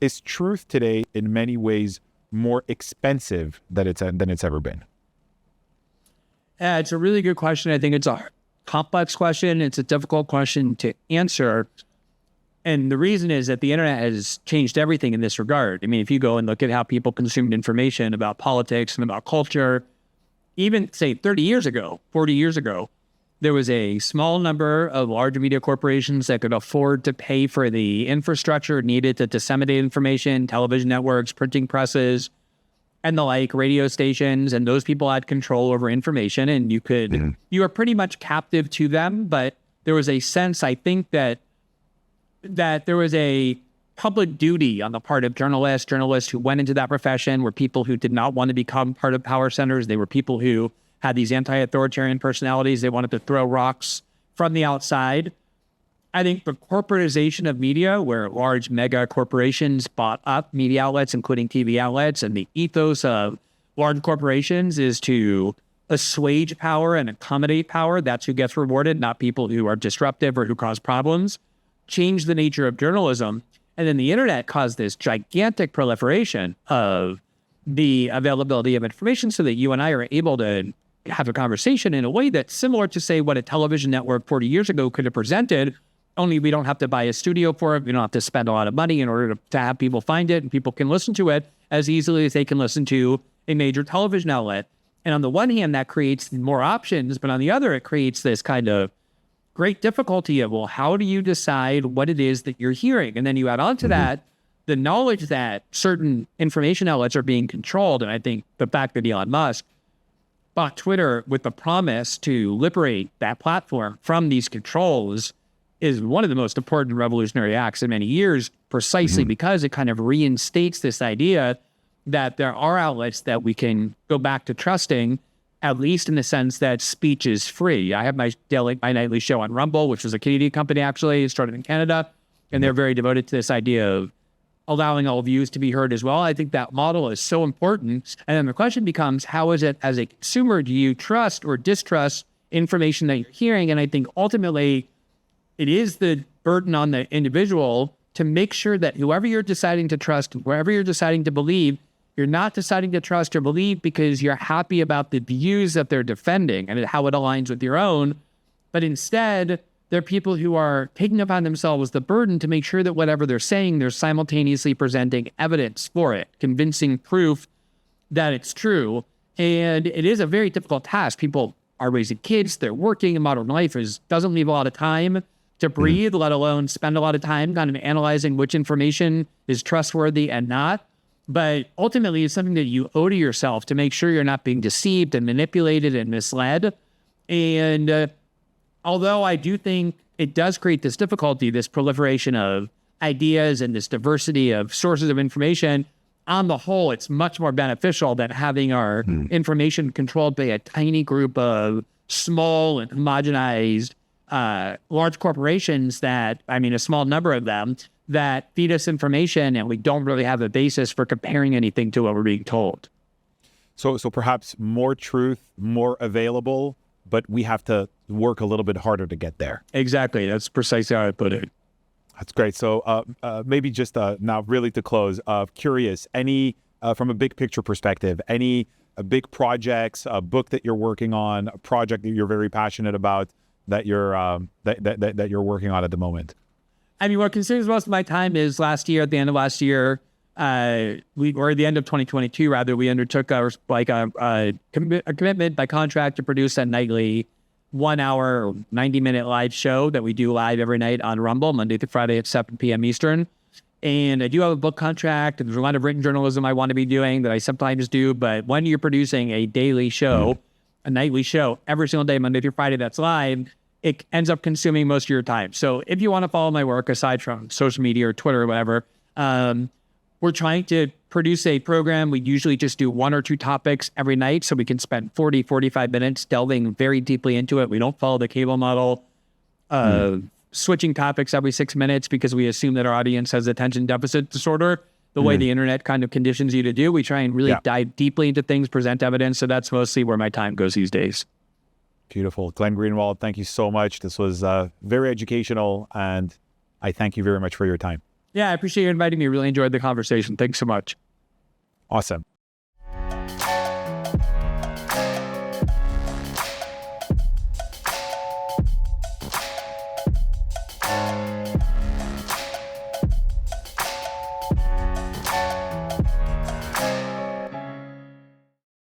is truth today in many ways more expensive than it's ever been? It's a really good question. I think it's a complex question. It's a difficult question to answer. And the reason is that the internet has changed everything in this regard. I mean, if you go and look at how people consumed information about politics and about culture, even say 30 years ago, 40 years ago, there was a small number of large media corporations that could afford to pay for the infrastructure needed to disseminate information, television networks, printing presses, and the like, radio stations, and those people had control over information, and you were pretty much captive to them. But there was a sense, I think, that there was a public duty on the part of journalists who went into that profession were people who did not want to become part of power centers. They were people who had these anti-authoritarian personalities. They wanted to throw rocks from the outside. I think the corporatization of media, where large mega corporations bought up media outlets, including TV outlets, and the ethos of large corporations is to assuage power and accommodate power. That's who gets rewarded, not people who are disruptive or who cause problems. Change the nature of journalism. And then the internet caused this gigantic proliferation of the availability of information so that you and I are able to have a conversation in a way that's similar to, say, what a television network 40 years ago could have presented, only we don't have to buy a studio for it. We don't have to spend a lot of money in order to have people find it, and people can listen to it as easily as they can listen to a major television outlet. And on the one hand, that creates more options, but on the other, it creates this kind of great difficulty of, well, how do you decide what it is that you're hearing? And then you add on to that the knowledge that certain information outlets are being controlled. And I think the fact that Elon Musk bought Twitter with the promise to liberate that platform from these controls is one of the most important revolutionary acts in many years, precisely because it kind of reinstates this idea that there are outlets that we can go back to trusting, at least in the sense that speech is free. I have my nightly show on Rumble, which is a Canadian company, actually. It started in Canada, and they're very devoted to this idea of allowing all views to be heard as well. I think that model is so important. And then the question becomes, how is it, as a consumer, do you trust or distrust information that you're hearing? And I think ultimately, it is the burden on the individual to make sure that whoever you're deciding to trust, wherever you're deciding to believe, you're not deciding to trust or believe because you're happy about the views that they're defending and how it aligns with your own. But instead, they're people who are taking upon themselves the burden to make sure that whatever they're saying, they're simultaneously presenting evidence for it, convincing proof that it's true. And it is a very difficult task. People are raising kids, they're working, and modern life doesn't leave a lot of time to breathe, let alone spend a lot of time kind of analyzing which information is trustworthy and not. But ultimately, it's something that you owe to yourself to make sure you're not being deceived and manipulated and misled. And although I do think it does create this difficulty, this proliferation of ideas and this diversity of sources of information, on the whole, it's much more beneficial than having our information controlled by a tiny group of small and homogenized large corporations that, I mean, a small number of them, that feed us information, and we don't really have a basis for comparing anything to what we're being told. So perhaps more truth, more available, but we have to work a little bit harder to get there. Exactly. That's precisely how I put it. That's great. So maybe just now really to close, curious, any, from a big picture perspective, any big projects, a book that you're working on, a project that you're very passionate about that you're that you're working on at the moment? I mean, what consumes most of my time is at the end of last year, at the end of 2022, rather, we undertook a commitment by contract to produce a nightly 1 hour or 90-minute live show that we do live every night on Rumble, Monday through Friday at 7 p.m. Eastern. And I do have a book contract, and there's a lot of written journalism I want to be doing that I sometimes do. But when you're producing a daily show, a nightly show, every single day, Monday through Friday, that's live, it ends up consuming most of your time. So if you want to follow my work, aside from social media or Twitter or whatever, we're trying to produce a program. We usually just do 1 or 2 topics every night, so we can spend 40, 45 minutes delving very deeply into it. We don't follow the cable model, switching topics every 6 minutes because we assume that our audience has attention deficit disorder, the way the internet kind of conditions you to do. We try and really dive deeply into things, present evidence. So that's mostly where my time goes these days. Beautiful. Glenn Greenwald, thank you so much. This was very educational, and I thank you very much for your time. Yeah, I appreciate you inviting me. Really enjoyed the conversation. Thanks so much. Awesome.